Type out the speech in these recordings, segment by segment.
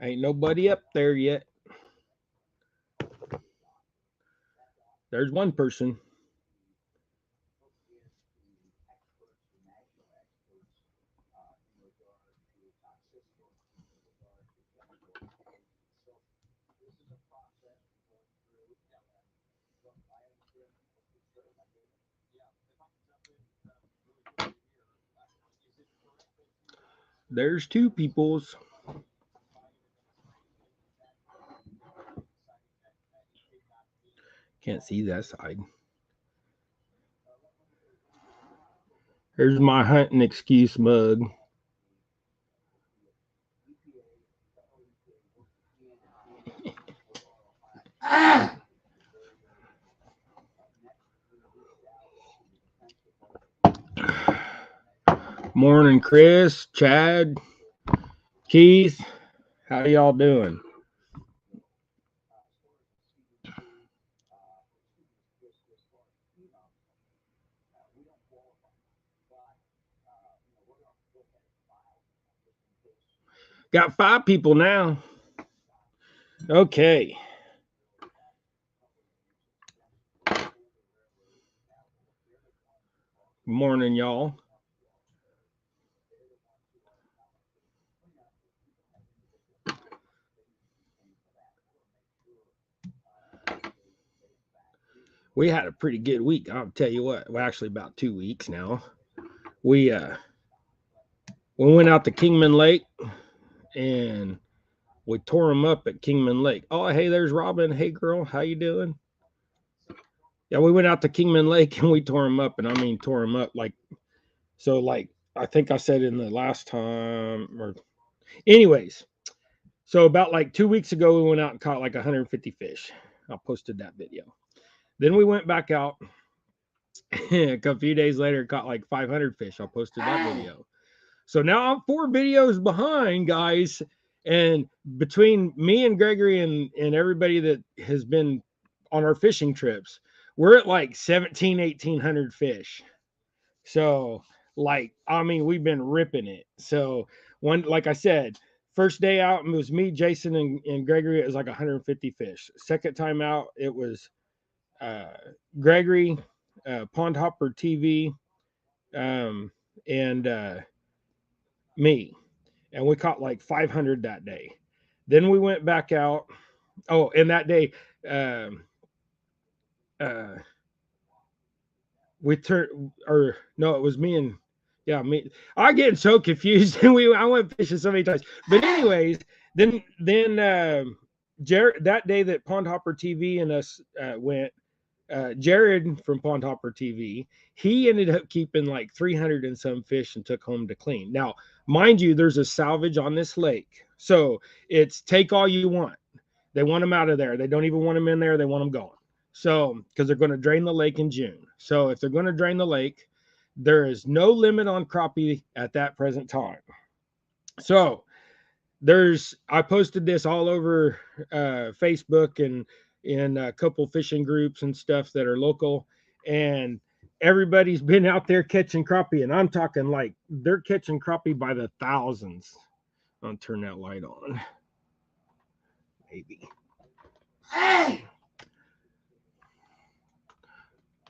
Ain't nobody up there yet. There's one person. There's two peoples. Can't see that side. Here's my hunting excuse mug. Morning, Chris, Chad, Keith. How y'all doing? Got 5 people now. Okay. Morning, y'all. We had a pretty good week. I'll tell you what. Well, actually, about 2 weeks now. We went out to Kingman Lake and we tore them up at Kingman Lake. Oh, hey, there's Robin. Hey, girl, how you doing? Yeah, we went out to Kingman Lake and we tore them up, and I mean tore them up like so. Like I think I said in the last time, or anyways. So about like 2 weeks ago, we went out and caught like 150 fish. I posted that video. Then we went back out. A few days later, caught like 500 fish. I posted that video. So now I'm 4 videos behind, guys. And between me and Gregory and everybody that has been on our fishing trips, we're at like 1,800 fish. So, like, I mean, we've been ripping it. So, like I said, first day out, it was me, Jason, and Gregory. It was like 150 fish. Second time out, it was uh, Gregory, Pond Hopper TV, and me. And we caught like 500 that day. Then we went back out. Oh, and that day, um, uh, we turned, or no, it was me and yeah, me. I get so confused. I went fishing so many times, but anyways, then Jared, that day that Pond Hopper TV and us went, Jared from Pond Hopper TV, he ended up keeping like 300 and some fish and took home to clean. Now, mind you, there's a salvage on this lake, so it's take all you want. They want them out of there. They don't even want them in there. They want them gone. So, because they're going to drain the lake in June. So, if they're going to drain the lake, there is no limit on crappie at that present time. So, I posted this all over Facebook and in a couple fishing groups and stuff that are local, and everybody's been out there catching crappie, and I'm talking like they're catching crappie by the thousands. I'll turn that light on. Maybe.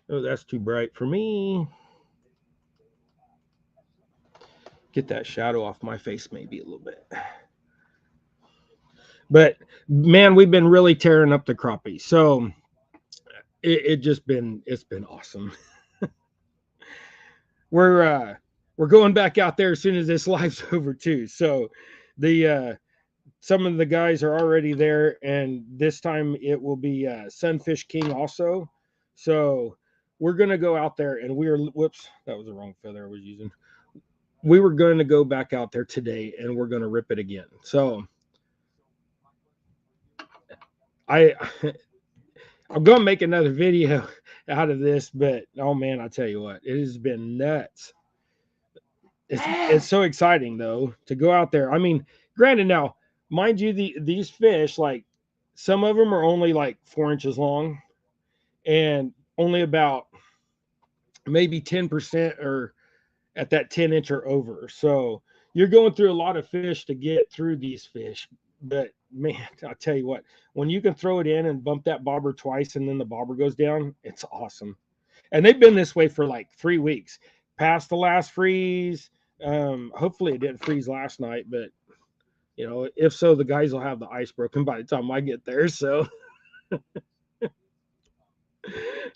Oh, that's too bright for me. Get that shadow off my face maybe a little bit. But man, we've been really tearing up the crappie. So it's been awesome. We're going back out there as soon as this live's over too. So the some of the guys are already there, and this time it will be Sunfish King also. So we're gonna go out there, and whoops, that was the wrong feather I was using. We were going to go back out there today, and we're going to rip it again. So I I'm gonna make another video out of this, but oh man, I tell you what, it has been nuts. It's so exciting though to go out there. I mean, granted, now mind you, these fish, like some of them are only like 4 inches long, and only about maybe 10% are at that 10 inch or over. So you're going through a lot of fish to get through these fish. But man, I'll tell you what, when you can throw it in and bump that bobber twice and then the bobber goes down, it's awesome. And they've been this way for like 3 weeks, past the last freeze. Hopefully it didn't freeze last night, but if so, the guys will have the ice broken by the time I get there. So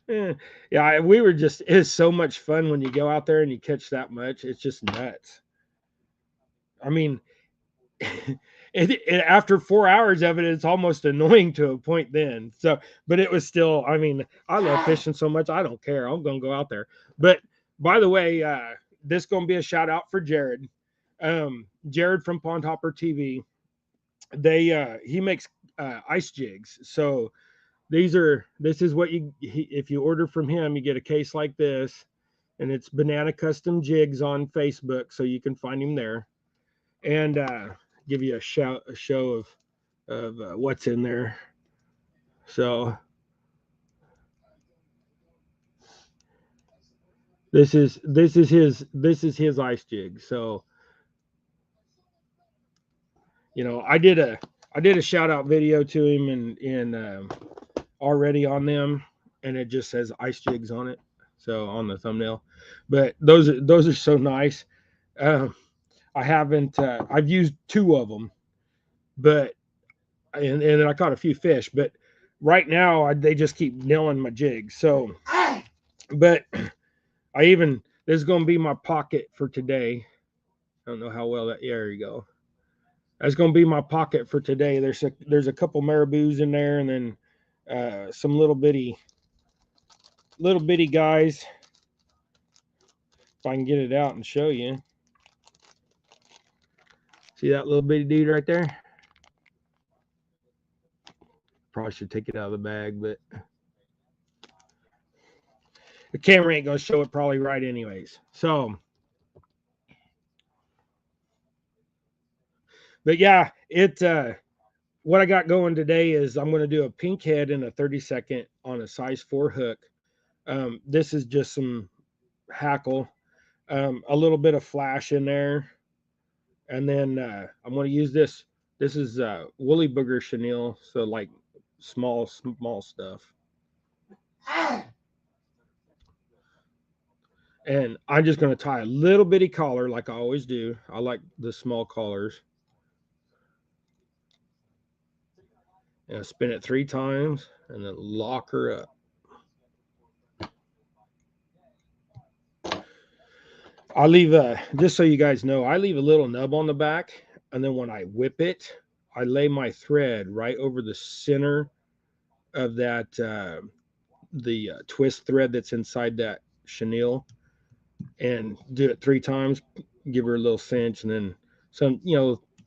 yeah, we were just, it's so much fun when you go out there and you catch that much. It's just nuts. I mean, after 4 hours of it, it's almost annoying to a point then. So, but it was still, I mean, I love fishing so much. I don't care. I'm going to go out there. But by the way, this is going to be a shout out for Jared. Jared from Pond Hopper TV. He makes ice jigs. So this is what if you order from him, you get a case like this, and it's Banana Custom Jigs on Facebook. So you can find him there. And give you a show of what's in there. So this is his ice jig. So I did a shout out video to him and already on them, and it just says ice jigs on it. So on the thumbnail, but those are so nice. I haven't I've used 2 of them, but and I caught a few fish, but right now they just keep nailing my jigs. So, but this is going to be my pocket for today. I don't know how well there you go. That's going to be my pocket for today. There's a couple marabous in there, and then some little bitty guys. If I can get it out and show you. See that little bitty dude right there? Probably should take it out of the bag, but the camera ain't going to show it probably right anyways. So, but yeah, what I got going today is I'm going to do a pink head in a 32nd on a size 4 hook. This is just some hackle, a little bit of flash in there. And then I'm going to use this. This is woolly booger chenille. So like small stuff. And I'm just going to tie a little bitty collar like I always do. I like the small collars. And spin it 3 times and then lock her up. I leave just so you guys know, I leave a little nub on the back, and then when I whip it, I lay my thread right over the center of that the twist thread that's inside that chenille, and do it 3 times, give her a little cinch, and then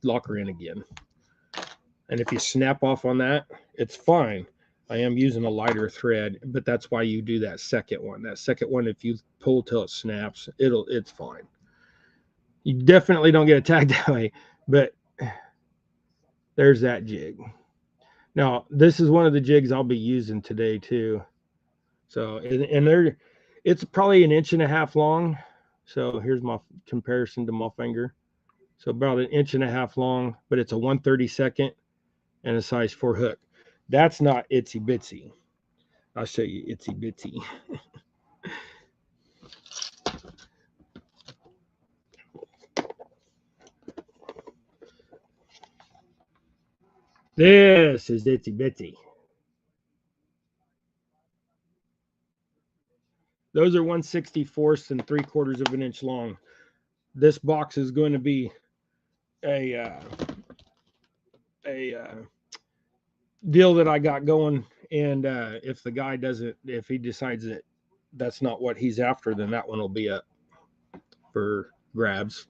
lock her in again. And if you snap off on that, it's fine. I am using a lighter thread, but that's why you do that second one. That second one, if you pull till it snaps, it's fine. You definitely don't get attacked that way, but there's that jig. Now, this is one of the jigs I'll be using today too. So, and it's probably 1.5 inches long. So here's my comparison to my finger. So about 1.5 inches long, but it's a 1/32 and a size 4 hook. That's not itsy bitsy. I'll show you itsy bitsy. This is itsy bitsy. Those are 1/64 and 3/4 of an inch long. This box is going to be a deal that I got going, and if the guy if he decides that that's not what he's after, then that one will be up for grabs.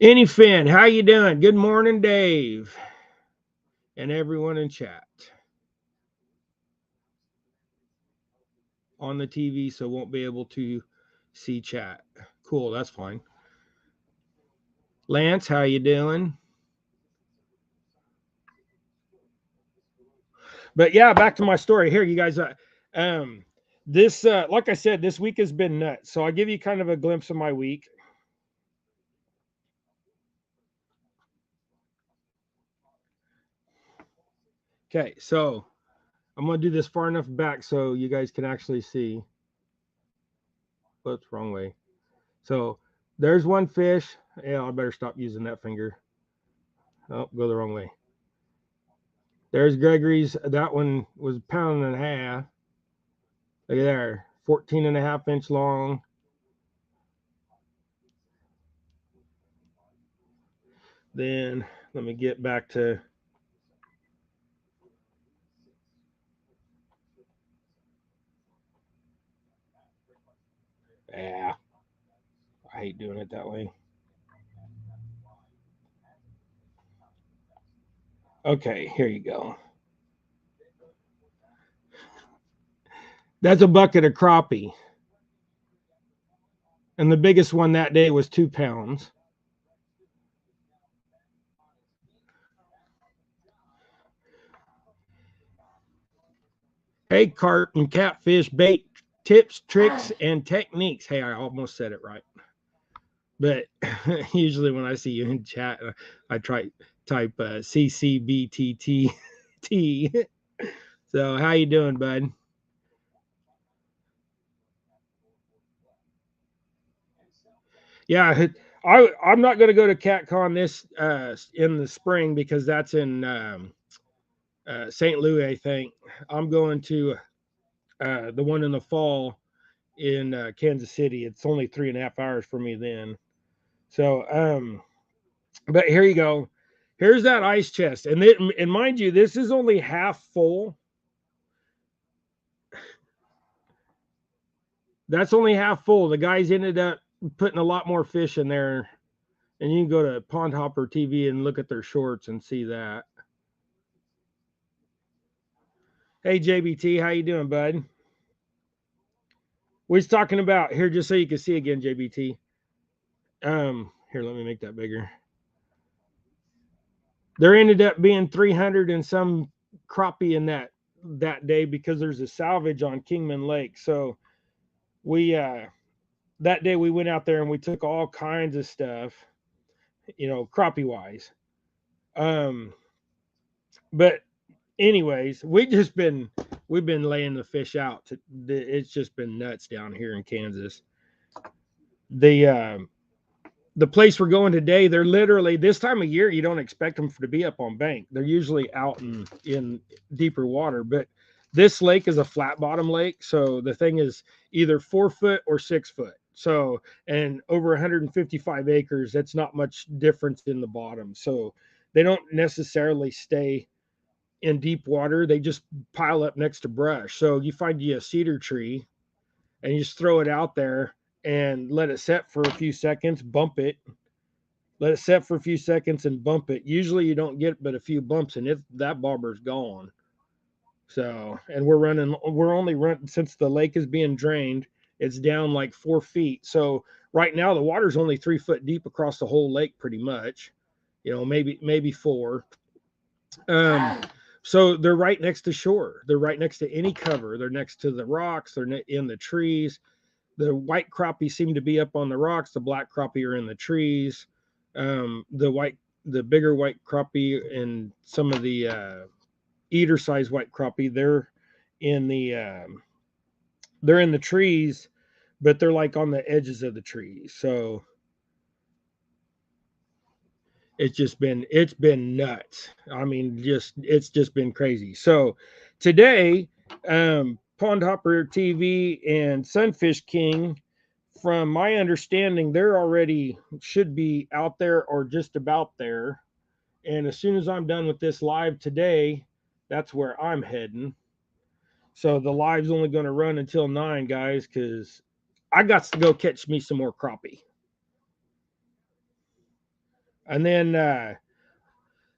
Any Finn, how you doing? Good morning, Dave, and everyone in chat. On the TV, so won't be able to see chat. Cool, that's fine. Lance, how you doing? But yeah, back to my story here, you guys. This, like I said, this week has been nuts. So I'll give you kind of a glimpse of my week. Okay, so I'm going to do this far enough back so you guys can actually see. What's wrong way? So there's one fish. Yeah, I better stop using that finger. Oh, go the wrong way. There's Gregory's. That one was a pound and a half. Look at there, 14 and a half inch long. Then let me get back to, yeah, I hate doing it that way. Okay, here you go. That's a bucket of crappie. And the biggest one that day was 2 pounds. Hey, carp and catfish bait tips, tricks, and techniques. Hey, I almost said it right. But usually when I see you in chat, I try type CCBTT. So how you doing, bud? Yeah, I'm not going to go to CatCon this in the spring because that's in St. Louis, I think. I'm going to the one in the fall in Kansas City. It's only 3.5 hours for me then. So, but here you go. Here's that ice chest, and mind you, this is only half full. That's only half full. The guys ended up putting a lot more fish in there, and you can go to Pond Hopper TV and look at their shorts and see that. Hey JBT, how you doing, bud? We was talking about here just so you can see again, JBT. Here, let me make that bigger. There ended up being 300 and some crappie in that day because there's a salvage on Kingman Lake. So we that day we went out there and we took all kinds of stuff, crappie wise. But anyways, we've been laying the fish out. It's just been nuts down here in Kansas. The place we're going today, they're literally this time of year. You don't expect them to be up on bank. They're usually out in deeper water. But this lake is a flat bottom lake, so the thing is either 4 foot or 6 foot. So and over 155 acres, that's not much difference in the bottom. So they don't necessarily stay in deep water. They just pile up next to brush. So you find you a cedar tree and you just throw it out there and let it set for a few seconds, bump it, let it set for a few seconds and bump it. Usually you don't get but a few bumps and that bobber's gone. So, and we're only running since the lake is being drained, it's down like 4 feet. So right now the water's only 3 foot deep across the whole lake pretty much, maybe four. So they're right next to shore. They're right next to any cover. They're next to the rocks. They're in the trees. The white crappie seem to be up on the rocks. The black crappie are in the trees. The bigger white crappie and some of the eater size white crappie, in the they're in the trees, but they're like on the edges of the trees. So it's been nuts. I mean, it's just been crazy. So today, Pond Hopper TV and Sunfish King, from my understanding, they're already should be out there or just about there. And as soon as I'm done with this live today, that's where I'm heading. So the live's only going to run until 9, guys, because I got to go catch me some more crappie. And then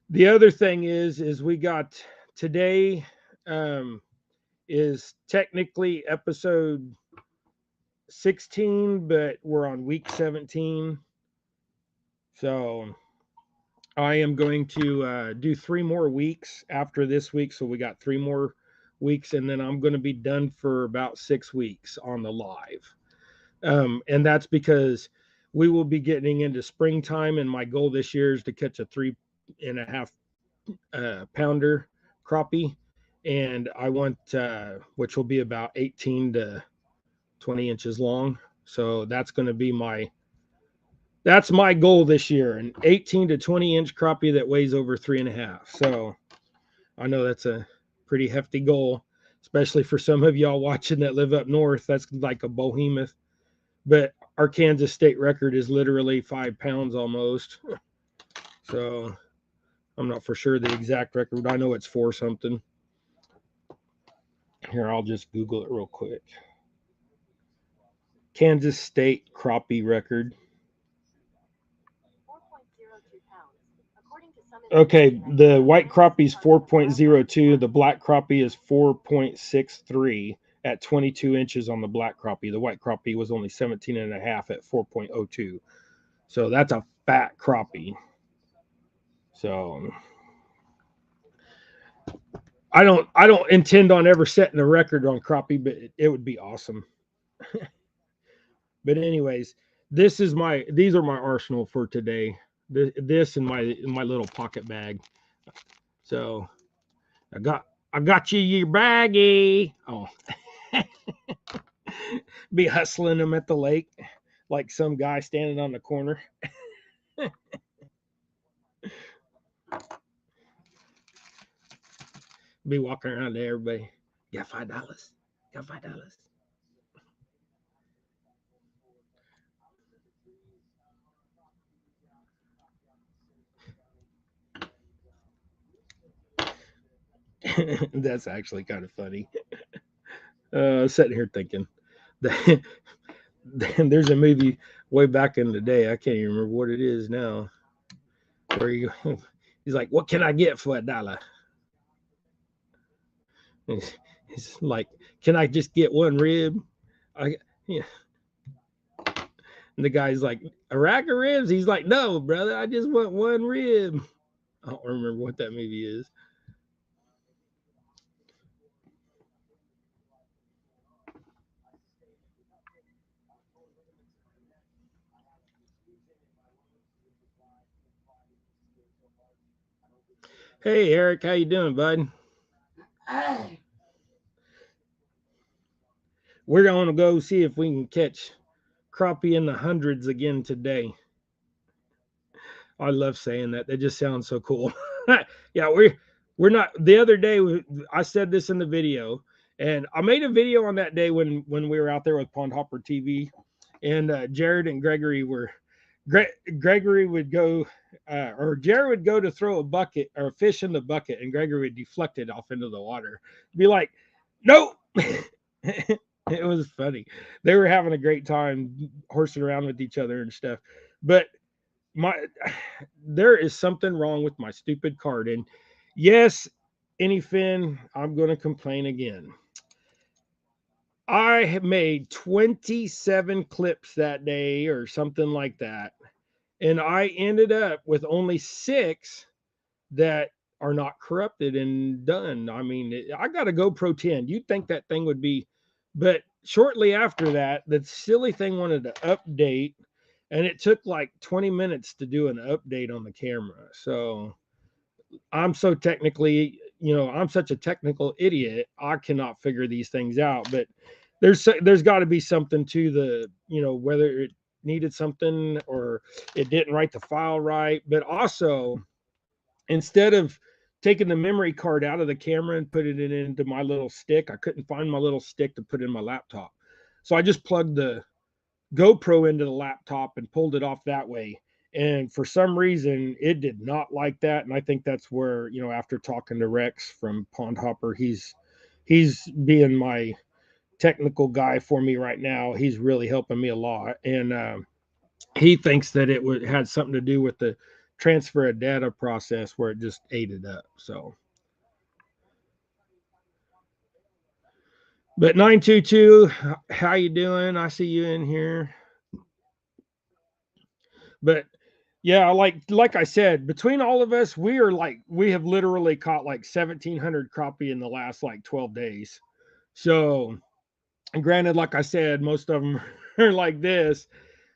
the other thing is we got today is technically episode 16, but we're on week 17. So I am going to do 3 more weeks after this week. So we got 3 more weeks, and then I'm going to be done for about 6 weeks on the live. And that's because we will be getting into springtime, and my goal this year is to catch a 3.5 pounder crappie, and I want which will be about 18 to 20 inches long. So that's going to be that's my goal this year, an 18 to 20 inch crappie that weighs over 3.5. So I know that's a pretty hefty goal, especially for some of y'all watching that live up north. That's like a behemoth. But our Kansas state record is literally 5 pounds almost. So I'm not for sure the exact record. I know it's 4 something. Here, I'll just Google it real quick. Kansas state crappie record. Okay, the white crappie is 4.02. The black crappie is 4.63 at 22 inches on the black crappie. The white crappie was only 17.5 at 4.02. So that's a fat crappie. So I don't intend on ever setting a record on crappie, but it would be awesome. But anyways, these are my arsenal for today. This and my little pocket bag. So I got you your baggie. Oh, be hustling them at the lake like some guy standing on the corner. Be walking around to everybody. Got $5. Got $5. That's actually kind of funny. Sitting here thinking that there's a movie way back in the day. I can't even remember what it is now. Where he's like, "What can I get for $1?" He's like, "Can I just get one rib?" Yeah. And the guy's like, "A rack of ribs?" He's like, "No, brother, I just want one rib." I don't remember what that movie is. Hey, Eric, how you doing, bud? We're going to go see if we can catch crappie in the hundreds again today. I love saying that. That just sounds so cool. Yeah, we're not. The other day, I said this in the video, and I made a video on that day when we were out there with Pond Hopper TV, and Jared and Gregory were. Gregory would go, or Jared would go to throw a bucket or a fish in the bucket, and Gregory would deflect it off into the water. Be like, "Nope." It was funny. They were having a great time horsing around with each other and stuff. But my there is something wrong with my stupid card. And yes, Anyfin, I'm going to complain again. I have made 27 clips that day or something like that. And I ended up with only 6 that are not corrupted and done. I mean, I got a GoPro 10. You'd think that thing would be, but shortly after that, the silly thing wanted to update, and it took like 20 minutes to do an update on the camera. So I'm so technically, I'm such a technical idiot. I cannot figure these things out. But there's got to be something to the, whether it needed something or it didn't write the file right. But also, instead of taking the memory card out of the camera and putting it into my little stick, I couldn't find my little stick to put in my laptop. So I just plugged the GoPro into the laptop and pulled it off that way. And for some reason, it did not like that. And I think that's where, after talking to Rex from Pond Hopper, he's being my technical guy for me right now. He's really helping me a lot. And he thinks that it had something to do with the transfer of data process where it just ate it up. So, but 922, how you doing? I see you in here. But yeah, like I said, between all of us, we have literally caught like 1,700 crappie in the last like 12 days. So, and granted, like I said, most of them are like this.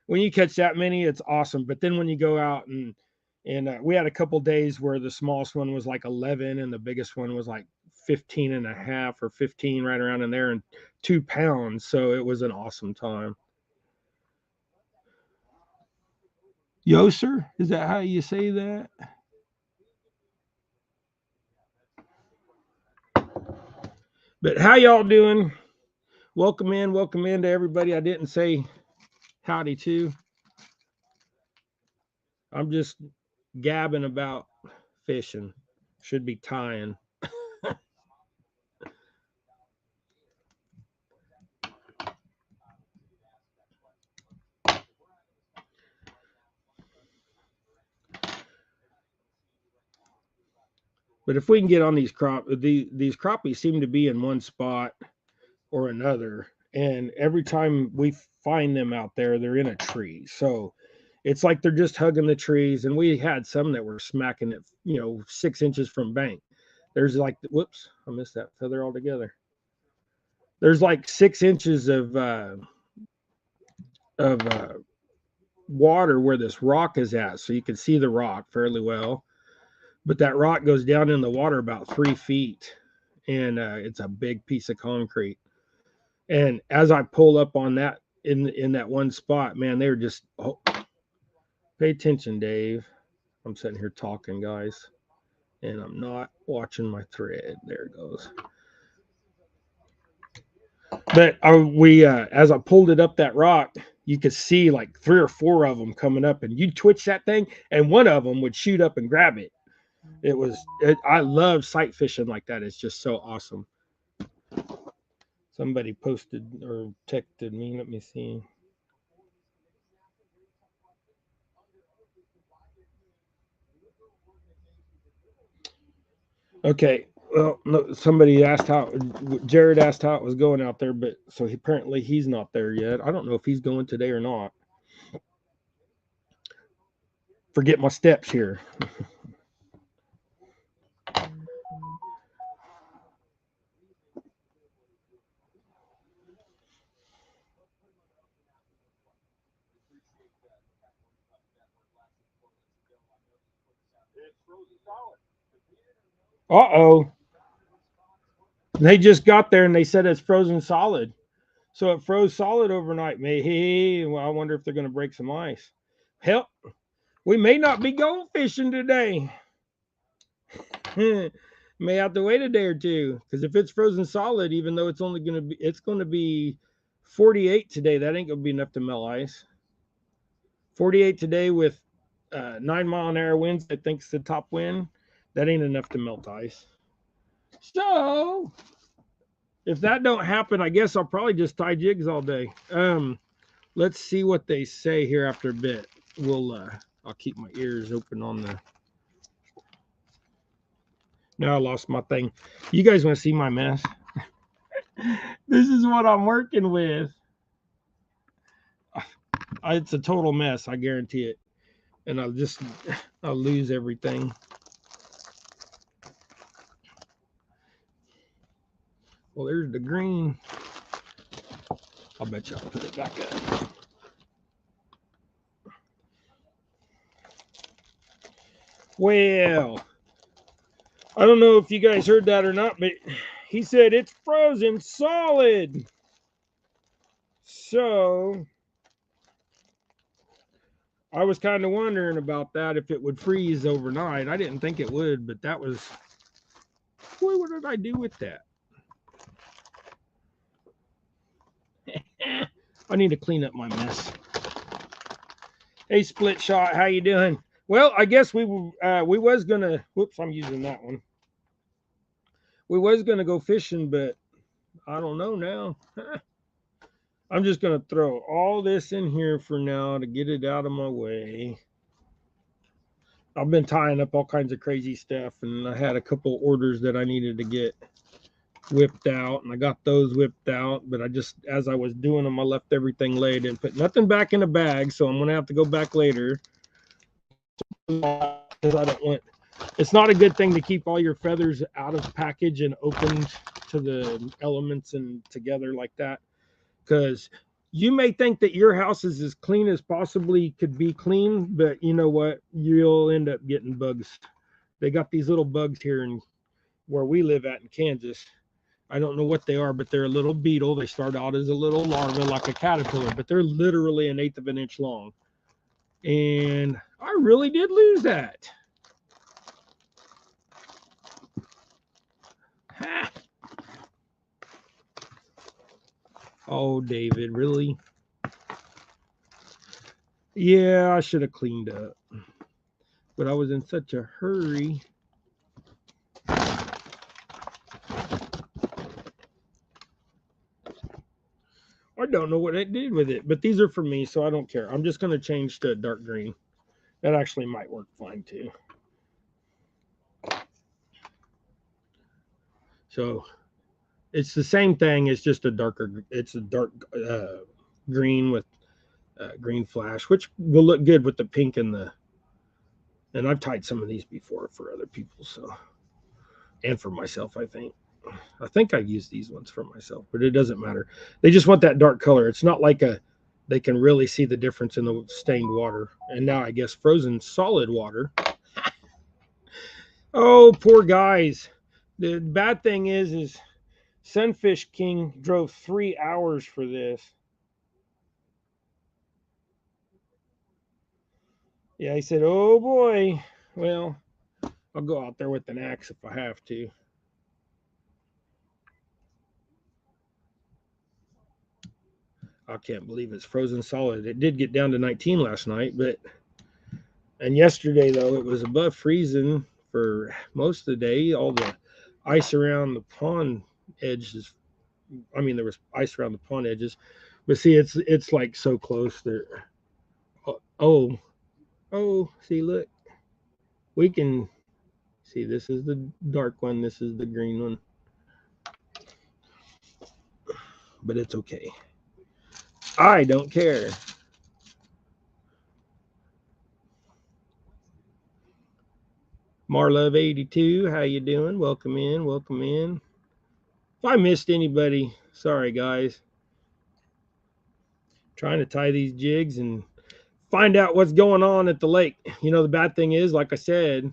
When you catch that many, it's awesome. But then when you go out and And we had a couple days where the smallest one was like 11 and the biggest one was like 15 and a half or 15, right around in there, and 2 pounds. So it was an awesome time. Yo, sir, is that how you say that? But how y'all doing? Welcome in to everybody. I didn't say howdy to. I'm just gabbing about fishing. Should be tying. But if we can get on these these crappies seem to be in one spot or another, and every time we find them out there, they're in a tree. So it's like they're just hugging the trees. And we had some that were smacking it, 6 inches from bank. There's like, whoops, I missed that feather altogether. There's like 6 inches of water where this rock is at, so you can see the rock fairly well. But that rock goes down in the water about 3 feet, and it's a big piece of concrete. And as I pull up on that in that one spot, man, they were just pay attention, Dave. I'm sitting here talking, guys, and I'm not watching my thread. There it goes. But as I pulled it up that rock, you could see like 3 or 4 of them coming up, and you'd twitch that thing, and one of them would shoot up and grab it. I love sight fishing like that. It's just so awesome. Somebody posted or texted me. Let me see. Okay. Well, no, somebody asked Jared asked how it was going out there, but so apparently he's not there yet. I don't know if he's going today or not. Forget my steps here. Uh-oh. They just got there and they said it's frozen solid. So it froze solid overnight. Well, I wonder if they're going to break some ice. Hell, we may not be going fishing today. May have to wait a day or two, because if it's frozen solid, even though it's going to be 48 today, that ain't going to be enough to melt ice. 48 today with 9-mile-an-hour winds, I think it's the top wind. That ain't enough to melt ice. So if that don't happen, I guess I'll probably just tie jigs all day. Let's see what they say here after a bit. I'll keep my ears open on the. Now I lost my thing. You guys want to see my mess? This is what I'm working with. It's a total mess, I guarantee it. And I'll lose everything. Well, there's the green. I'll bet you I'll put it back up. Well, I don't know if you guys heard that or not, but he said it's frozen solid. So I was kind of wondering about that, if it would freeze overnight. I didn't think it would, but that was, boy, what did I do with that? I need to clean up my mess. Hey, Split Shot, how you doing? Well, I guess we was gonna. Whoops, I'm using that one. We was gonna go fishing, but I don't know now. I'm just gonna throw all this in here for now to get it out of my way. I've been tying up all kinds of crazy stuff, and I had a couple orders that I needed to get whipped out, and I got those whipped out, but as I was doing them, I left everything laid and put nothing back in the bag, so I'm gonna have to go back later, because I don't want, it's not a good thing to keep all your feathers out of package and opened to the elements and together like that, because You may think that your house is as clean as possibly could be clean, but you know what? You'll end up getting bugs. They got these little bugs here in where we live at in Kansas. I don't know what they are, but they're a little beetle. They start out as a little larva, like a caterpillar, but they're literally an eighth of an inch long. And I really did lose that. Ha. Oh, David, really? Yeah, I should have cleaned up, but I was in such a hurry. I don't know what I did with it, but these are for me, so I don't care. I'm just going to change to a dark green. That actually might work fine too. So it's the same thing. It's just a darker. It's a dark green with green flash, which will look good with the pink and the. And I've tied some of these before for other people, so and for myself, I think. I think I used these ones for myself, but it doesn't matter. They just want that dark color. It's not like a they can really see the difference in the stained water. And now I guess frozen solid water. Oh, poor guys. The bad thing is Sunfish King drove 3 hours for this. Yeah, he said, "Oh boy." Well, I'll go out there with an axe if I have to. I can't believe it's frozen solid. It did get down to 19 last night, but and yesterday though it was above freezing for most of the day. All the ice around the pond edges. I mean, there was ice around the pond edges, but see, it's like so close there. Oh, oh, see, look, we can see. This is the dark one. This is the green one, but it's okay. I don't care. Marlove82, how you doing? Welcome in, welcome in. If I missed anybody, sorry guys. Trying to tie these jigs and find out what's going on at the lake. You know, the bad thing is, like I said,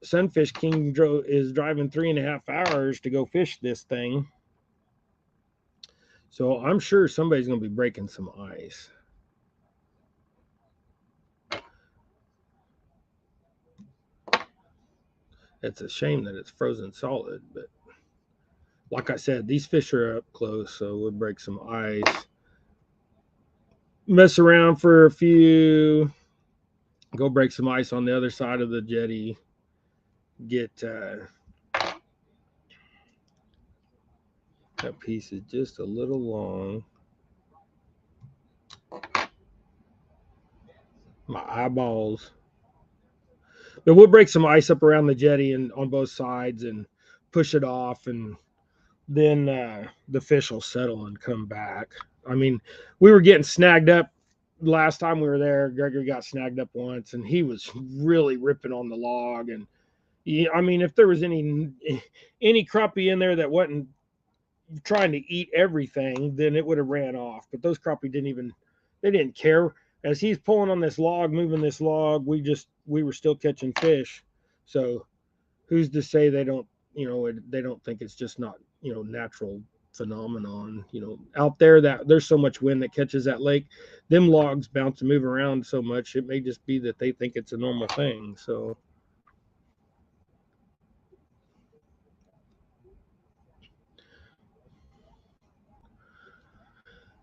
Sunfish King is driving 3.5 hours to go fish this thing. So I'm sure somebody's going to be breaking some ice. It's a shame that it's frozen solid, but like I said, these fish are up close, so we'll break some ice. Mess around for a few. Go break some ice on the other side of the jetty. Get that piece is just a little long. My eyeballs. But we'll break some ice up around the jetty and on both sides and push it off, and then the fish will settle and come back. I mean, we were getting snagged up last time we were there. Gregory got snagged up once, and he was really ripping on the log. And I mean, if there was any crappie in there that wasn't trying to eat everything, then it would have ran off. But those crappie they didn't care. As he's pulling on this log, moving this log, we were still catching fish. So who's to say they don't, they don't think it's just not, natural phenomenon, out there that there's so much wind that catches that lake, them logs bounce and move around so much. It may just be that they think it's a normal thing. So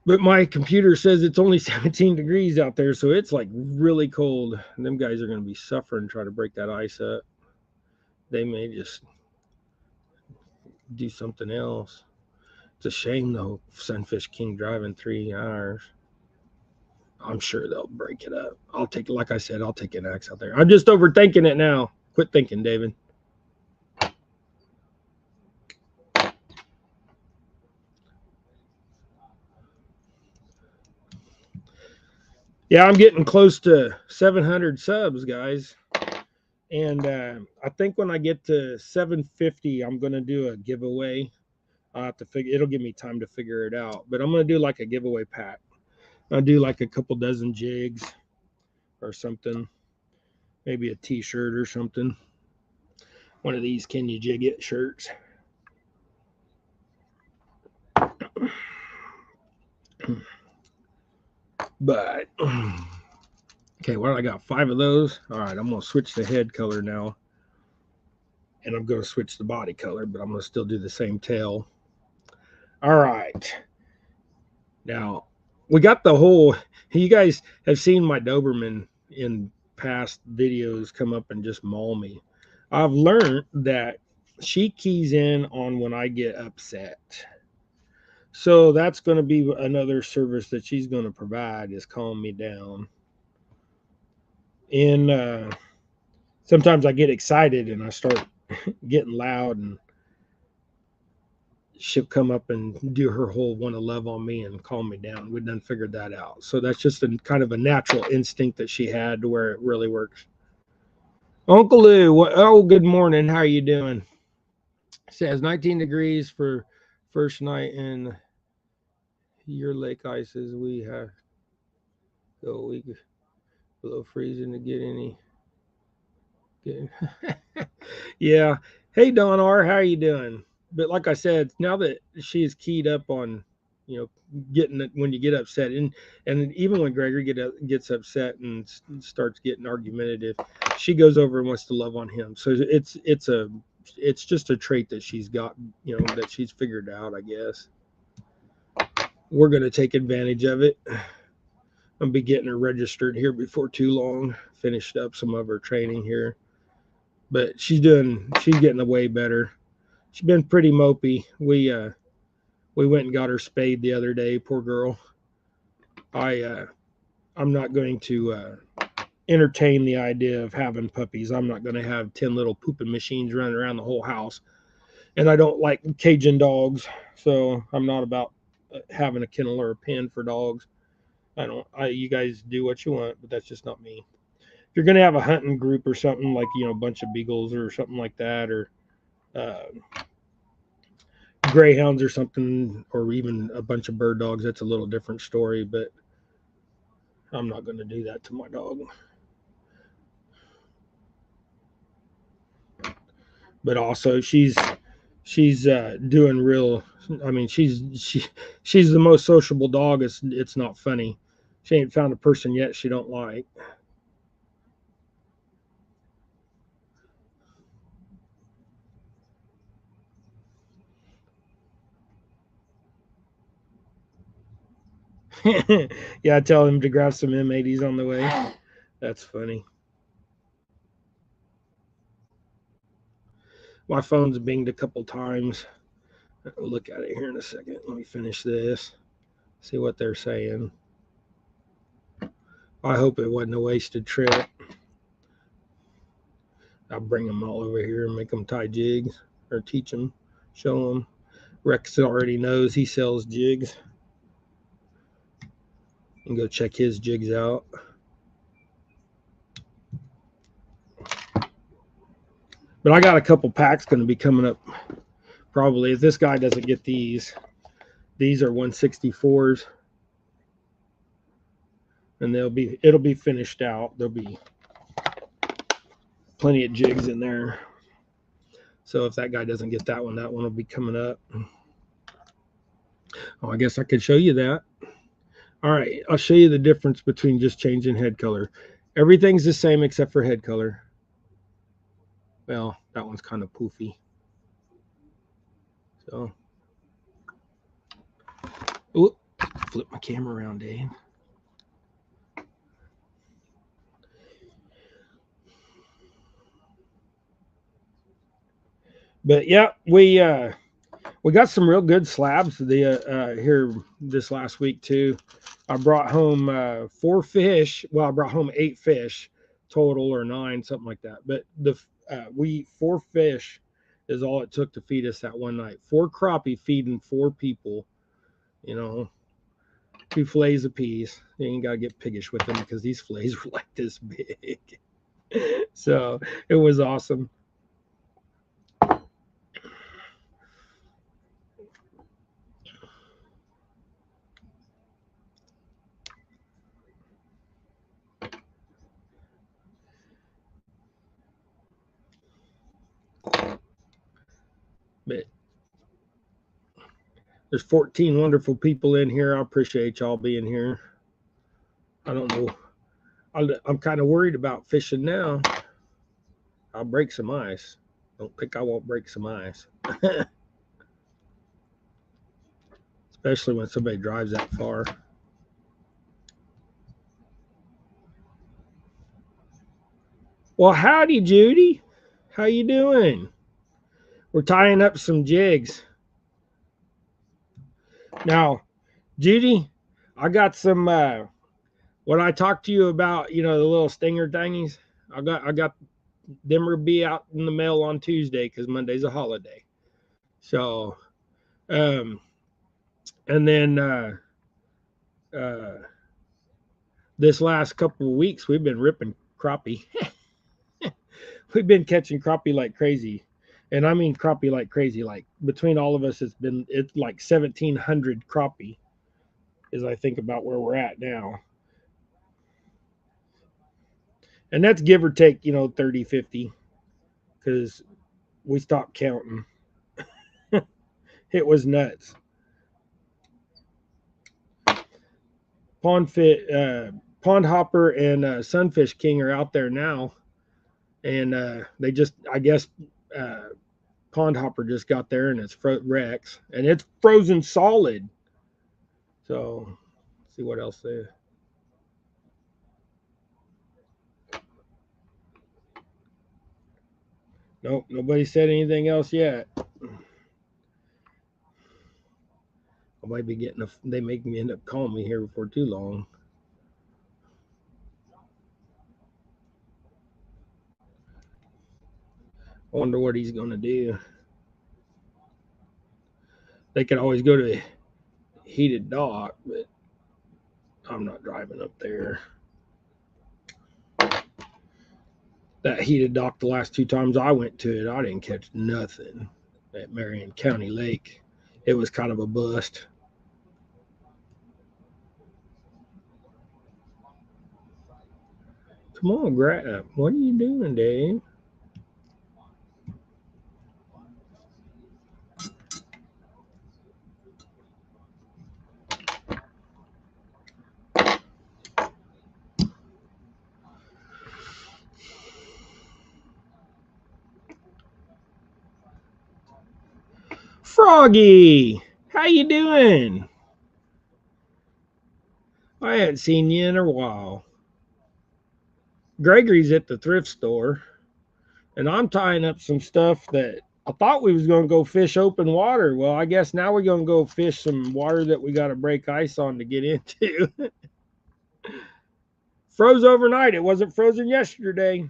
but my computer says it's only 17 degrees out there, so it's like really cold. And them guys are going to be suffering trying to break that ice up. They may just do something else. It's a shame though, Sunfish King driving 3 hours. I'm sure they'll break it up. Like I said, I'll take an axe out there. I'm just overthinking it now. Quit thinking, David. Yeah, I'm getting close to 700 subs, guys. And I think when I get to 750, I'm going to do a giveaway. I'll have to figure. It'll give me time to figure it out. But I'm gonna do like a giveaway pack. I'll do like a couple dozen jigs or something. Maybe a T-shirt or something. One of these "Can you jig it" shirts. But okay, well, I got 5 of those. All right, I'm gonna switch the head color now, and I'm gonna switch the body color, but I'm gonna still do the same tail. All right, now we got the whole. You guys have seen my Doberman in past videos come up and just maul me. I've learned that she keys in on when I get upset. So that's going to be another service that she's going to provide, is calm me down. And sometimes I get excited and I start getting loud, and she'll come up and do her whole want to love on me and calm me down. We done figured that out. So that's just a kind of a natural instinct that she had, to where it really works. Uncle Lou, oh, good morning. How are you doing? It says 19 degrees for first night in your lake ice as we have go a week below freezing to get any. Yeah. Hey, Don R, how are you doing? But like I said, now that she's keyed up on, getting it when you get upset, and even when Gregory gets upset and starts getting argumentative, she goes over and wants to love on him. So it's just a trait that she's got, that she's figured out, I guess. We're going to take advantage of it. I'll be getting her registered here before too long. Finished up some of her training here, but she's getting way better. She's been pretty mopey. We went and got her spayed the other day. Poor girl. I'm not going to entertain the idea of having puppies. I'm not going to have 10 little pooping machines running around the whole house. And I don't like Cajun dogs, so I'm not about having a kennel or a pen for dogs. You guys do what you want, but that's just not me. If you're going to have a hunting group or something, like, a bunch of beagles or something like that, or greyhounds or something, or even a bunch of bird dogs, that's a little different story, but I'm not going to do that to my dog. But also, she's doing real. I mean, she's the most sociable dog. It's not funny. She ain't found a person yet she don't like. Yeah, I tell him to grab some M80s on the way. That's funny. My phone's binged a couple times. I'll look at it here in a second. Let me finish this. See what they're saying. I hope it wasn't a wasted trip. I'll bring them all over here and make them tie jigs, or teach them, show them. Rex already knows he sells jigs. And go check his jigs out. But I got a couple packs going to be coming up probably. If this guy doesn't get these are 164s, and it'll be finished out. There'll be plenty of jigs in there. So if that guy doesn't get that one will be coming up. Oh, I guess I could show you that. All right, I'll show you the difference between just changing head color. Everything's the same except for head color. Well, that one's kind of poofy. So, ooh, flip my camera around, Dave. But yeah, we got some real good slabs here this last week too. I brought home 4 fish. Well, I brought home 8 fish total, or 9, something like that. But we 4 fish is all it took to feed us that one night. 4 crappie feeding 4 people. 2 fillets apiece. You ain't gotta get piggish with them because these fillets were like this big. So it was awesome. But there's 14 wonderful people in here. I appreciate y'all being here. I don't know. I'm kind of worried about fishing now. I'll break some ice. Don't think I won't break some ice. Especially when somebody drives that far. Well, howdy, Judy. How you doing? We're tying up some jigs. Now, Judy, I got some what I talked to you about, the little stinger thingies. I got them will be out in the mail on Tuesday because Monday's a holiday. So um and then uh this last couple of weeks we've been ripping crappie. We've been catching crappie like crazy. And I mean crappie like crazy. Like between all of us, it's like 1,700 crappie as I think about where we're at now. And that's give or take, 30, 50, because we stopped counting. It was nuts. Pond Hopper and Sunfish King are out there now. And they just, I guess, uh, Pond Hopper just got there and it's Rex. And it's frozen solid. So, let's see what else there. Nope, nobody said anything else yet. I might be getting they make me end up calling me here before too long. I wonder what he's going to do. They could always go to Heated Dock, but I'm not driving up there. That Heated Dock, the last two times I went to it, I didn't catch nothing at Marion County Lake. It was kind of a bust. Come on, grab. What are you doing, Dave? Froggy, how you doing? I hadn't seen you in a while. Gregory's at the thrift store, and I'm tying up some stuff that I thought we was going to go fish open water. Well, I guess now we're going to go fish some water that we got to break ice on to get into. Froze overnight. It wasn't frozen yesterday.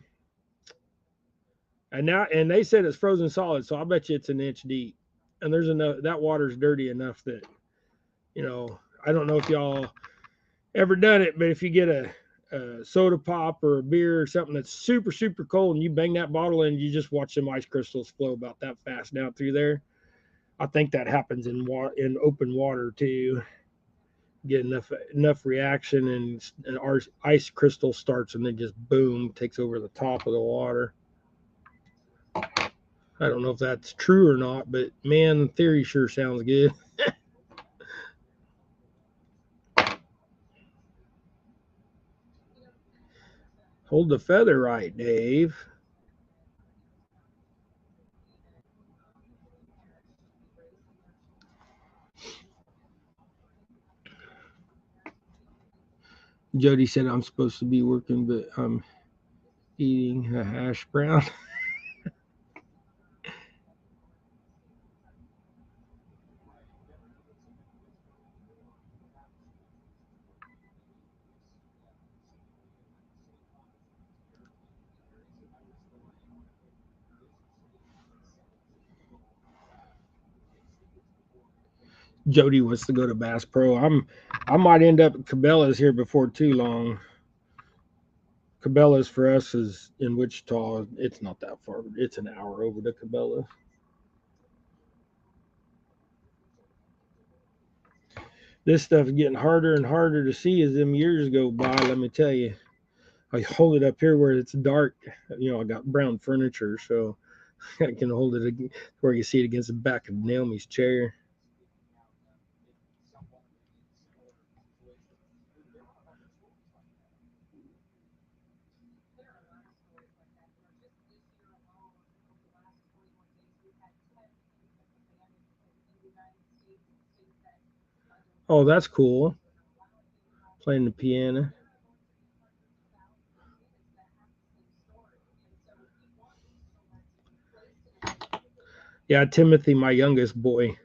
And they said it's frozen solid, so I bet you it's an inch deep. And there's enough, that water's dirty enough that, I don't know if y'all ever done it, but if you get a soda pop or a beer or something that's super, super cold and you bang that bottle in, you just watch some ice crystals flow about that fast down through there. I think that happens in open water too. Get enough reaction and our ice crystal starts and then just boom takes over the top of the water. I don't know if that's true or not, but man, the theory sure sounds good. Hold the feather right, Dave. Jody said I'm supposed to be working, but I'm eating a hash brown. Jody wants to go to Bass Pro. I might end up at Cabela's here before too long. Cabela's for us is in Wichita. It's not that far. It's an hour over to Cabela's. This stuff's getting harder and harder to see as them years go by. Let me tell you. I hold it up here where it's dark. I got brown furniture, so I can hold it where you see it against the back of Naomi's chair. Oh, that's cool. Playing the piano. Yeah, Timothy, my youngest boy,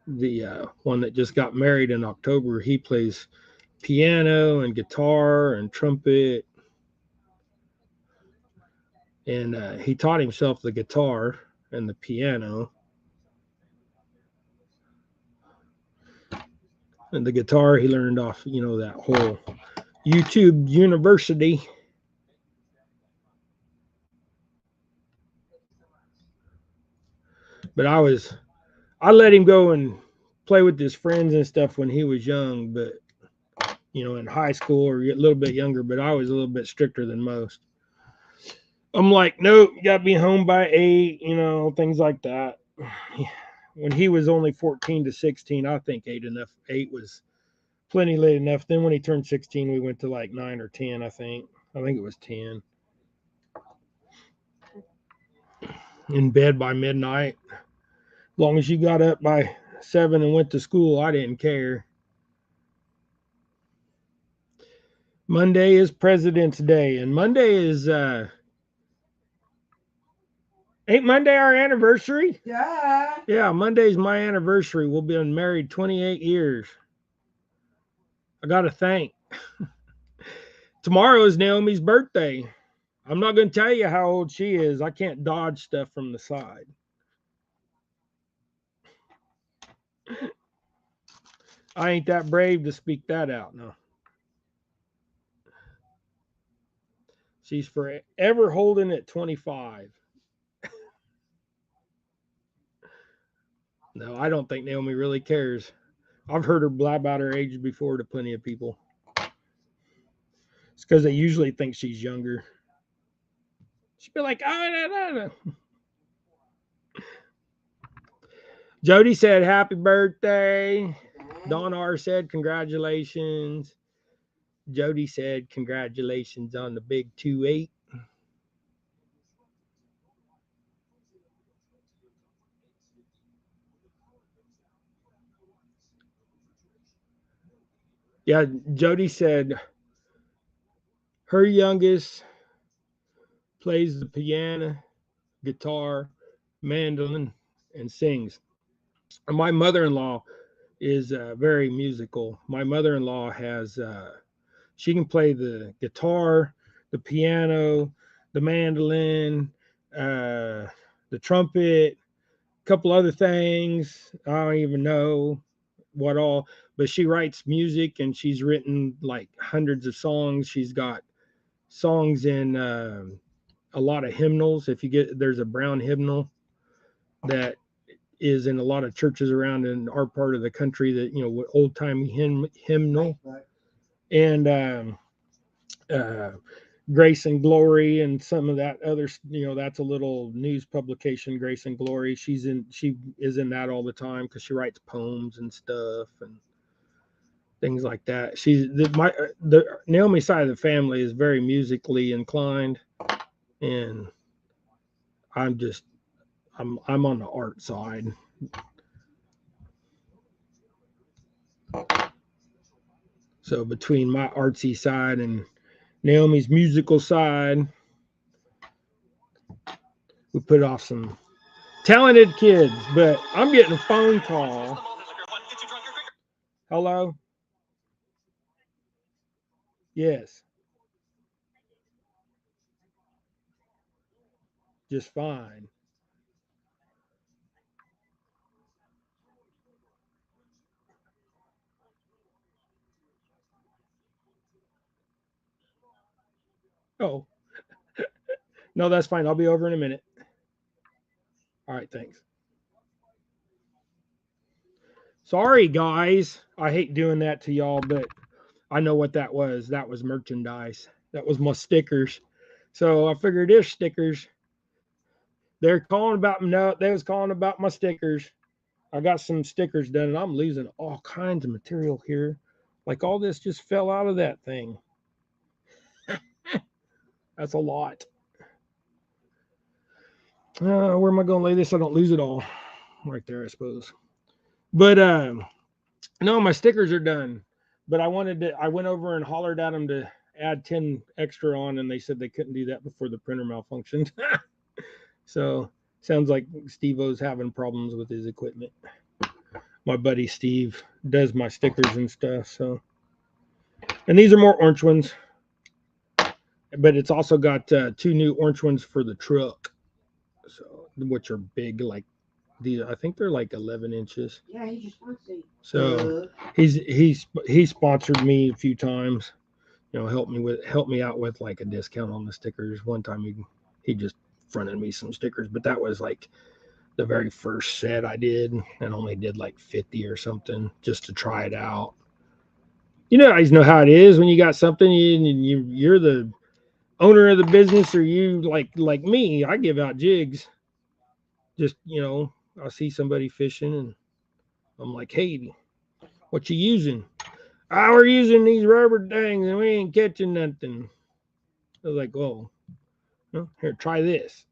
the one that just got married in October, he plays piano and guitar and trumpet. And he taught himself the guitar and the piano. And the guitar he learned off, that whole YouTube University. But I let him go and play with his friends and stuff when he was young, but in high school or a little bit younger, but I was a little bit stricter than most. I'm like, nope, you gotta be home by 8, things like that. When he was only 14 to 16, I think 8 was plenty late enough. Then when he turned 16, we went to like 9 or 10, I think. I think it was 10. In bed by midnight. As long as you got up by 7 and went to school, I didn't care. Monday is President's Day, and Monday is ain't Monday our anniversary? Yeah. Yeah, Monday's my anniversary. We'll be married 28 years. I got to thank. Tomorrow is Naomi's birthday. I'm not going to tell you how old she is. I can't dodge stuff from the side. I ain't that brave to speak that out. No. She's forever holding at 25. No, I don't think Naomi really cares. I've heard her blab out her age before to plenty of people. It's because they usually think she's younger. She'd be like, oh, no. Jody said, happy birthday. Don R said, congratulations. Jody said, congratulations on the big 2-8. Yeah, Jody said her youngest plays the piano, guitar, mandolin, and sings. And my mother-in-law is very musical. My mother-in-law has she can play the guitar, the piano, the mandolin, the trumpet, a couple other things. I don't even know what all, but she writes music and she's written like hundreds of songs. She's got songs in a lot of hymnals. If you get there's a brown hymnal that is in a lot of churches around in our part of the country that old timey hymnal, right. And uh, Grace and Glory and some of that other, that's a little news publication, Grace and Glory. She is in that all the time because she writes poems and stuff and things like that. The Naomi side of the family is very musically inclined, and I'm just I'm on the art side. So between my artsy side and Naomi's musical side, we put off some talented kids. But I'm getting a phone call. Hello? Yes. Just fine. Oh, no, that's fine. I'll be over in a minute. All right, thanks. Sorry, guys. I hate doing that to y'all, but I know what that was. That was merchandise. That was my stickers. So I figured there's stickers. They're calling about no, they was calling about my stickers. I got some stickers done and I'm losing all kinds of material here. Like all this just fell out of that thing. That's a lot. Where am I going to lay this? So I don't lose it all. Right there, I suppose. But no, my stickers are done. But I went over and hollered at them to add 10 extra on, and they said they couldn't do that before the printer malfunctioned. So sounds like Steve O's having problems with his equipment. My buddy Steve does my stickers and stuff. So, and these are more orange ones, but it's also got two new orange ones for the truck. So, which are big, like these. I think they're like 11 inches. Yeah, he just wants to. So he's sponsored me a few times. Help me out with like a discount on the stickers. One time he just fronted me some stickers, but that was like the very first set I did and only did like 50 or something just to try it out. You know, I know how it is when you got something you're the owner of the business, or you like me. I give out jigs. Just I see somebody fishing and I'm like, hey, what you using? Oh, we're using these rubber things and we ain't catching nothing. I was like, oh, well, here, try this.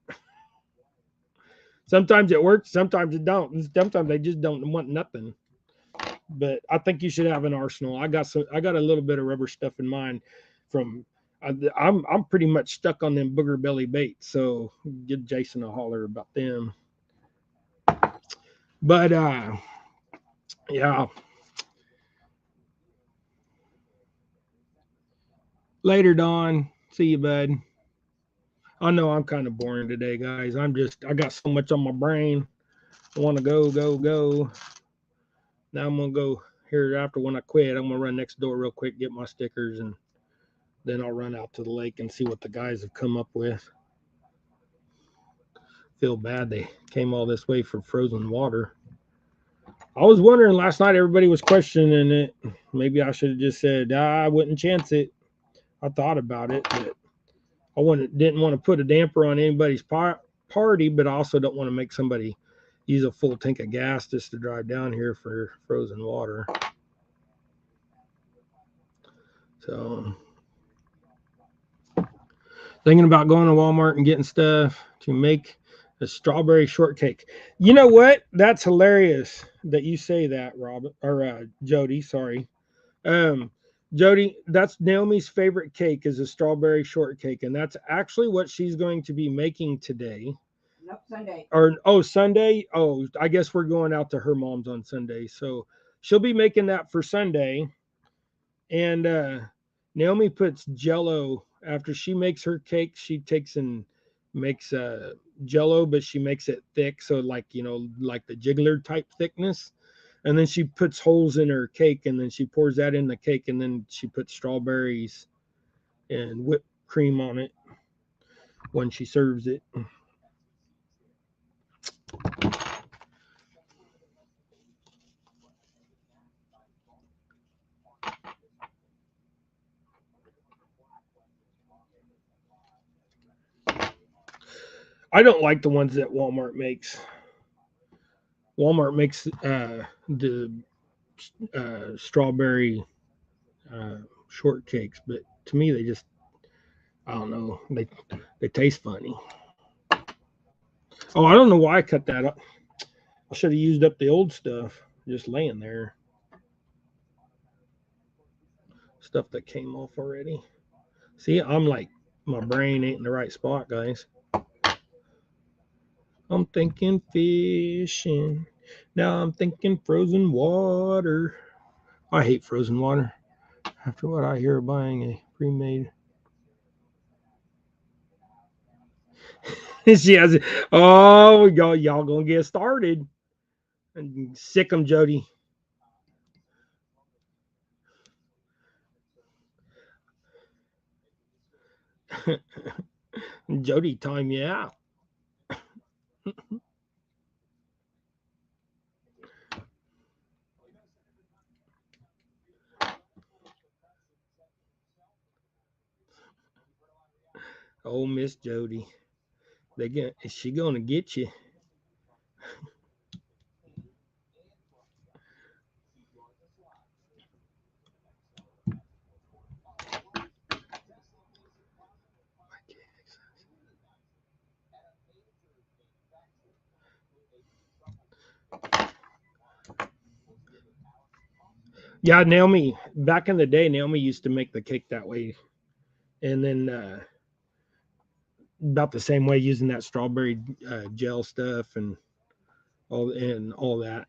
Sometimes it works, sometimes it don't. Sometimes they just don't want nothing. But I think you should have an arsenal. I got a little bit of rubber stuff in mind from I'm pretty much stuck on them booger belly baits. So give Jason a holler about them. But yeah. Later, Don. See you, bud. I know I'm kind of boring today, guys. I got so much on my brain. I want to go, go, go. Now I'm gonna go here after when I quit. I'm gonna run next door real quick, get my stickers, and then I'll run out to the lake and see what the guys have come up with. Feel bad they came all this way for frozen water. I was wondering last night. Everybody was questioning it. Maybe I should have just said I wouldn't chance it. I thought about it, but didn't want to put a damper on anybody's party, but I also don't want to make somebody use a full tank of gas just to drive down here for frozen water. So, thinking about going to Walmart and getting stuff to make a strawberry shortcake. You know what? That's hilarious that you say that, Rob or Jody. Sorry, um, Jody. That's Naomi's favorite cake is a strawberry shortcake, and that's actually what she's going to be making today. Nope, Sunday. Or Sunday. Oh, I guess we're going out to her mom's on Sunday, so she'll be making that for Sunday. And Naomi puts Jello after she makes her cake. She takes and makes Jello, but she makes it thick, so like like the jiggler type thickness. And then she puts holes in her cake, and then she pours that in the cake, and then she puts strawberries and whipped cream on it when she serves it. I don't like the ones that Walmart makes. Walmart makes the strawberry shortcakes, but to me they just I don't know they taste funny. Oh, I don't know why I cut that up. I should have used up the old stuff just laying there. Stuff that came off already. See, I'm like my brain ain't in the right spot, guys. I'm thinking fishing. Now I'm thinking frozen water. I hate frozen water. After what I hear, buying a pre-made. She has. Oh, y'all gonna get started. And sick 'em, Jody. Jody, time you out. Oh, Miss Jody. Is she gonna get you? Yeah, Naomi. Back in the day, Naomi used to make the cake that way, and then about the same way using that strawberry gel stuff and all that.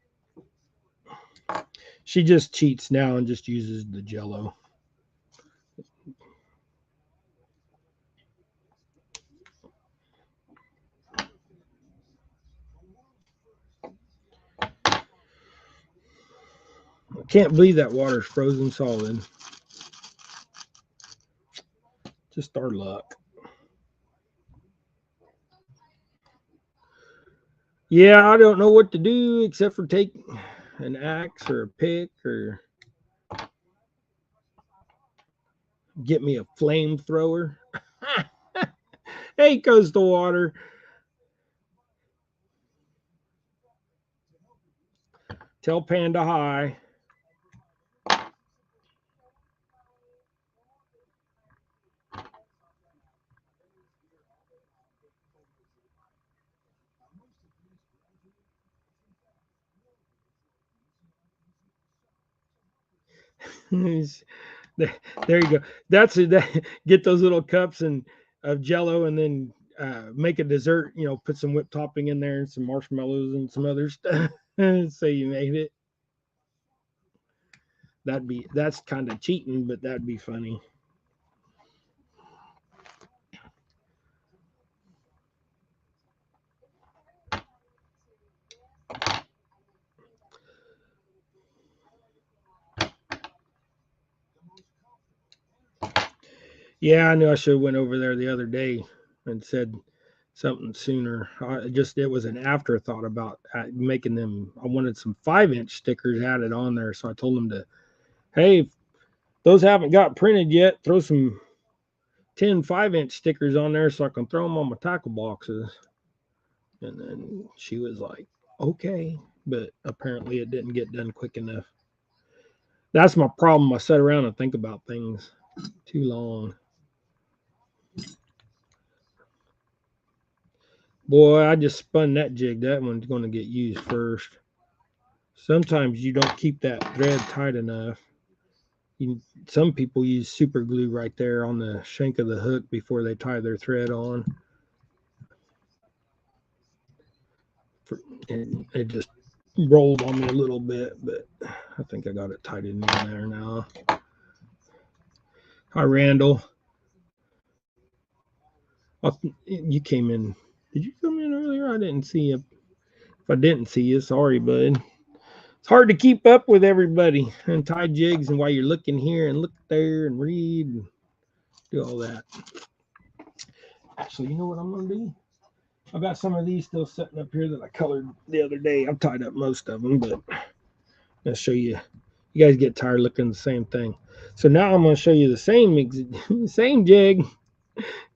She just cheats now and just uses the Jello. I can't believe that water's frozen solid. Just our luck. Yeah, I don't know what to do except for take an axe or a pick or get me a flamethrower. Hey, goes the water. Tell Panda hi. There you go. That's it. Get those little cups and of Jello, and then make a dessert. You know, put some whipped topping in there, and some marshmallows and some other stuff. So you made it. That's kind of cheating, but that'd be funny. Yeah, I knew I should have went over there the other day and said something sooner. It was an afterthought about making them. I wanted some 5-inch stickers added on there, so I told them to, hey, if those haven't got printed yet, throw some 10 5-inch stickers on there so I can throw them on my tackle boxes. And then she was like, okay, but apparently it didn't get done quick enough. That's my problem. I sit around and think about things too long. Boy, I just spun that jig. That one's going to get used first. Sometimes you don't keep that thread tight enough. Some people use super glue right there on the shank of the hook before they tie their thread on. And it just rolled on me a little bit, but I think I got it tightened in there now. Hi, Randall. You came in. Did you come in earlier? I didn't see you. If I didn't see you, sorry, bud. It's hard to keep up with everybody and tie jigs, and while you're looking here and look there and read and do all that. Actually, you know what I'm gonna do? I've got some of these still sitting up here that I colored the other day. I've tied up most of them, but I'll show you. You guys get tired looking at the same thing. So now I'm gonna show you the same jig,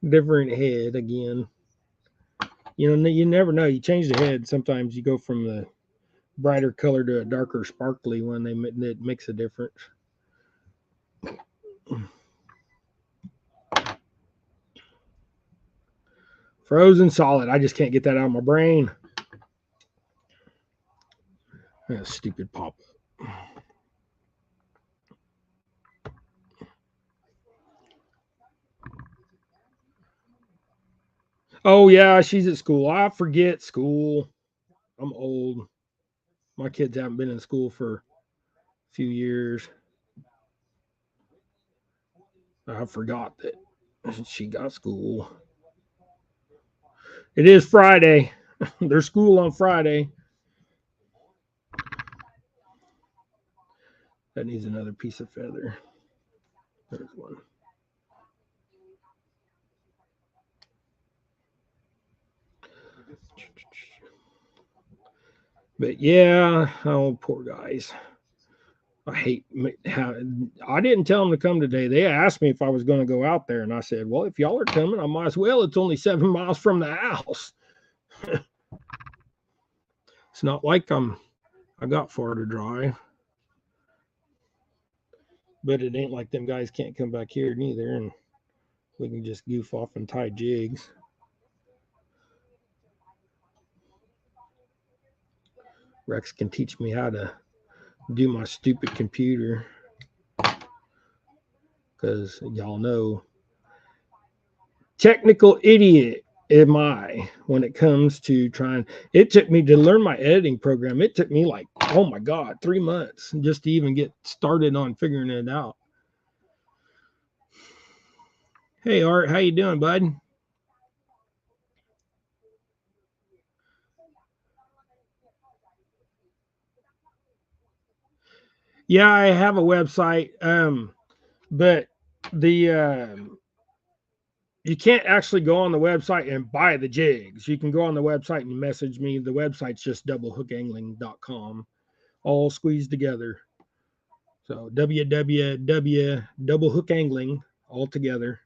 different head again. You know, you never know. You change the head. Sometimes you go from the brighter color to a darker sparkly one. It makes a difference. Frozen solid. I just can't get that out of my brain. That stupid pop. Oh yeah, she's at school. I forget school. I'm old. My kids haven't been in school for a few years. I forgot that she got school. It is Friday. There's school on Friday. That needs another piece of feather. There's one. But yeah, oh poor guys. I hate how I didn't tell them to come today. They asked me if I was going to go out there, and I said, "Well, if y'all are coming, I might as well. It's only 7 miles from the house. It's not like I got far to drive, but it ain't like them guys can't come back here neither, and we can just goof off and tie jigs. Rex can teach me how to do my stupid computer because y'all know technical idiot am I when it comes to trying. It took me to learn my editing program. It took me like, oh my God, 3 months just to even get started on figuring it out. Hey Art, how you doing, bud? Yeah, I have a website, but the you can't actually go on the website and buy the jigs. You can go on the website and message me. The website's just doublehooangling.com, all squeezed together. So www double hook angling all together,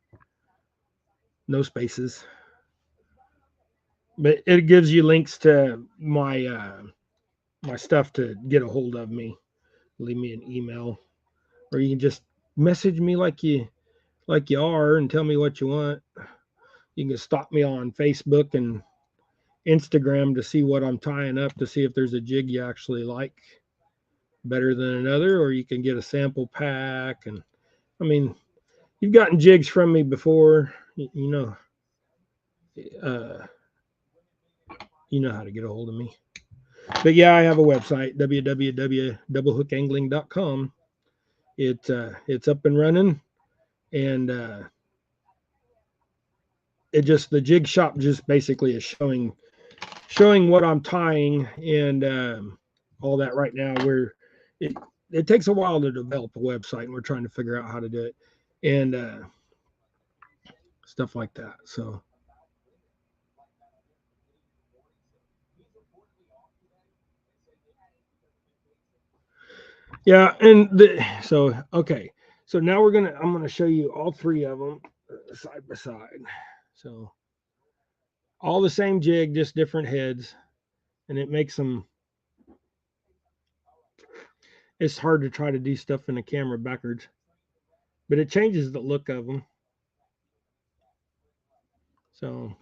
no spaces. But it gives you links to my stuff to get a hold of me. Leave me an email, or you can just message me like you are and tell me what you want. You can stalk me on Facebook and Instagram to see what I'm tying up to see if there's a jig you actually like better than another, or you can get a sample pack. And I mean, you've gotten jigs from me before, uh, you know how to get a hold of me. But yeah, I have a website, www.doublehookangling.com. It's up and running, and it just the jig shop just basically is showing what I'm tying and all that right now. Where it it takes a while to develop a website, and we're trying to figure out how to do it and stuff like that. So yeah, and so okay, so now I'm gonna show you all three of them side by side. So all the same jig, just different heads, and it makes them. It's hard to try to do stuff in the camera backwards, but it changes the look of them. So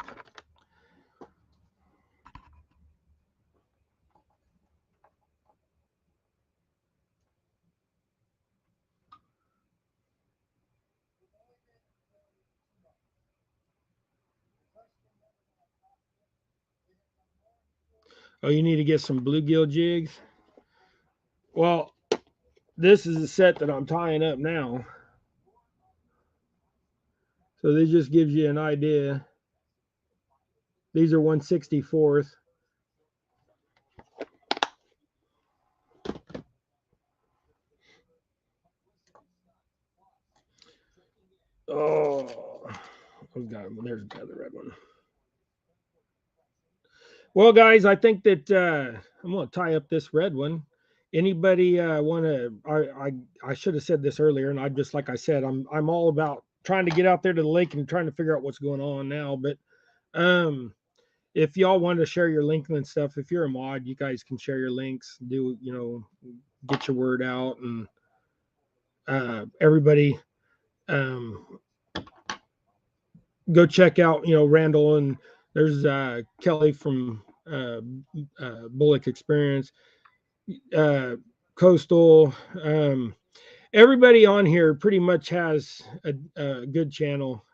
oh, you need to get some bluegill jigs. Well, this is the set that I'm tying up now. So this just gives you an idea. These are 1/64th. Oh, there's the other red one. Well, guys, I think that I'm going to tie up this red one. Anybody want to? I should have said this earlier, and I just like I said, I'm all about trying to get out there to the lake and trying to figure out what's going on now. But um, if y'all want to share your link and stuff, if you're a mod, you guys can share your links. Get your word out, and everybody go check out Randall, and there's Kelly from Bullock Experience, uh, Coastal. Everybody on here pretty much has a good channel.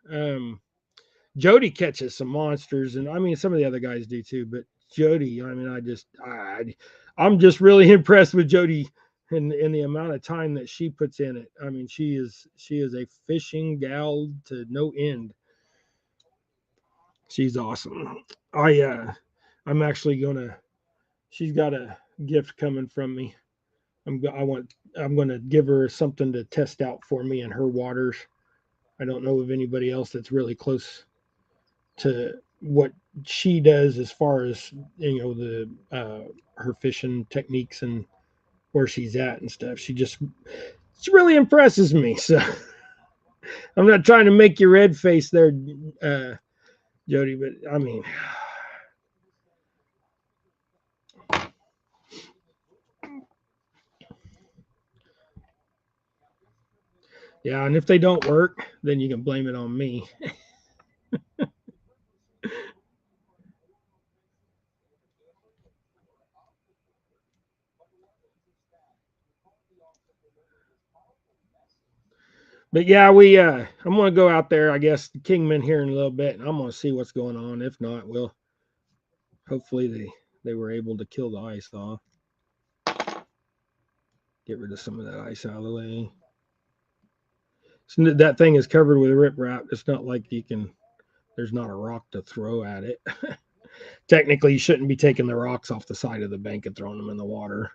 Jody catches some monsters, and I mean some of the other guys do too. But Jody, I mean, I'm just really impressed with Jody and the amount of time that she puts in it. I mean, she is a fishing gal to no end. She's awesome. I'm actually gonna. She's got a gift coming from me. I'm gonna give her something to test out for me in her waters. I don't know of anybody else that's really close to what she does as far as the her fishing techniques and where she's at and stuff. She really impresses me. So I'm not trying to make you red face there, Jody, but I mean, yeah. And if they don't work, then you can blame it on me. But yeah, I'm gonna go out there, I guess, the Kingman here in a little bit, and I'm gonna see what's going on. If not, we'll hopefully they were able to kill the ice off, get rid of some of that ice out of the way. So that thing is covered with riprap. It's not like you can. There's not a rock to throw at it. Technically, you shouldn't be taking the rocks off the side of the bank and throwing them in the water.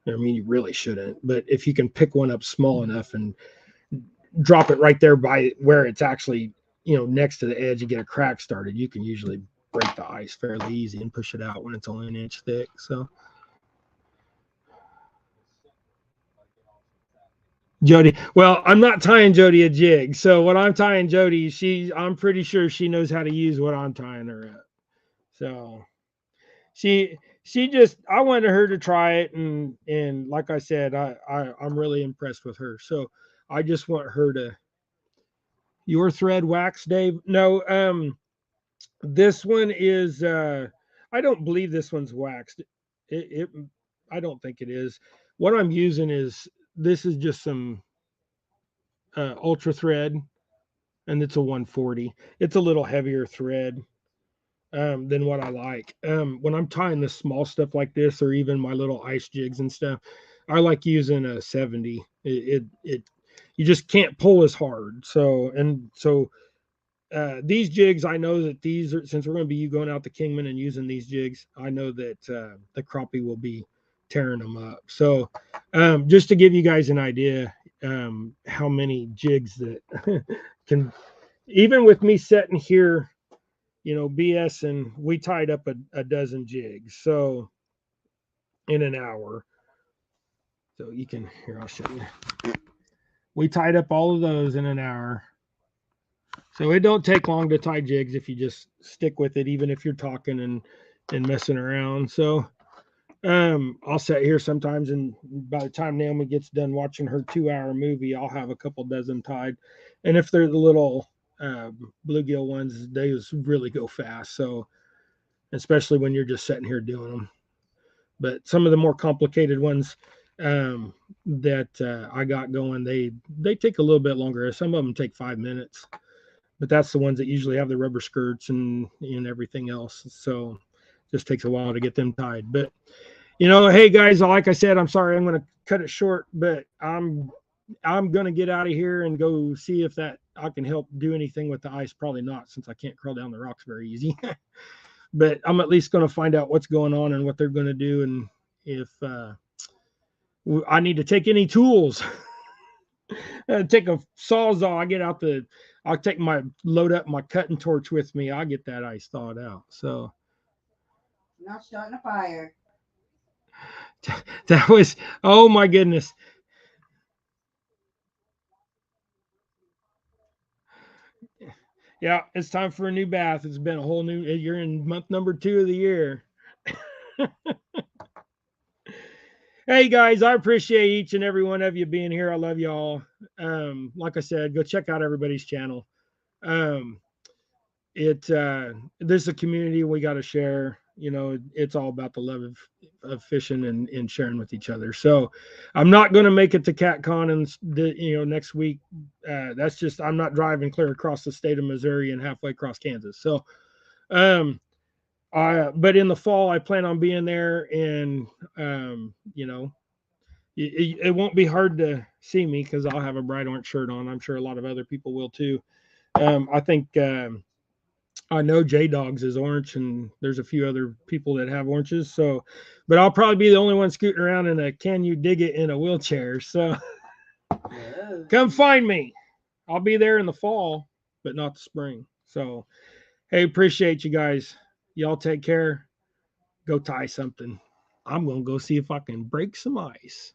I mean, you really shouldn't. But if you can pick one up small enough and drop it right there by where it's actually, next to the edge and get a crack started, you can usually break the ice fairly easy and push it out when it's only an inch thick. So, Jody, well, I'm not tying Jody a jig. So what I'm tying Jody, I'm pretty sure she knows how to use what I'm tying her at. So she just I wanted her to try it, and like I said, I'm really impressed with her. So I just want her to. Your thread wax, Dave? No, this one is I don't believe this one's waxed. It I don't think it is. What I'm using is this is just some ultra thread, and it's a 140. It's a little heavier thread than what I like. When I'm tying the small stuff like this, or even my little ice jigs and stuff, I like using a 70. It you just can't pull as hard. So these jigs, I know that these are, since we're going to be going out to Kingman and using these jigs, I know that the crappie will be tearing them up. So just to give you guys an idea, how many jigs that can, even with me sitting here, BS, and we tied up a dozen jigs. So in an hour. So you can, here, I'll show you. We tied up all of those in an hour. So it don't take long to tie jigs if you just stick with it, even if you're talking and messing around. So I'll sit here sometimes, and by the time Naomi gets done watching her 2-hour movie, I'll have a couple dozen tied. And if they're the little bluegill ones, they just really go fast. So especially when you're just sitting here doing them. But some of the more complicated ones that I got going, they take a little bit longer. Some of them take 5 minutes, but that's the ones that usually have the rubber skirts and everything else. So it just takes a while to get them tied. But hey guys, like I said, I'm sorry, I'm going to cut it short, but I'm going to get out of here and go see if that I can help do anything with the ice. Probably not, since I can't crawl down the rocks very easy. But I'm at least going to find out what's going on and what they're going to do, and if I need to take any tools. Take a sawzall. I'll take load up my cutting torch with me. I'll get that ice thawed out. So not starting a fire. That was, oh my goodness. Yeah, it's time for a new bath. It's been a whole new, you're in month number 2 of the year. Hey guys, I appreciate each and every one of you being here. I love y'all. Like I said, go check out everybody's channel. Um, this is a community we got to share. It's all about the love of fishing and sharing with each other. So I'm not going to make it to CatCon and next week. That's just, I'm not driving clear across the state of Missouri and halfway across Kansas. So but in the fall I plan on being there, and it won't be hard to see me because I'll have a bright orange shirt on. I'm sure a lot of other people will too. I think I know J Dogs is orange, and there's a few other people that have oranges. So, but I'll probably be the only one scooting around in a "Can you dig it" in a wheelchair. So, come find me. I'll be there in the fall, but not the spring. So, hey, appreciate you guys. Y'all take care. Go tie something. I'm gonna go see if I can break some ice.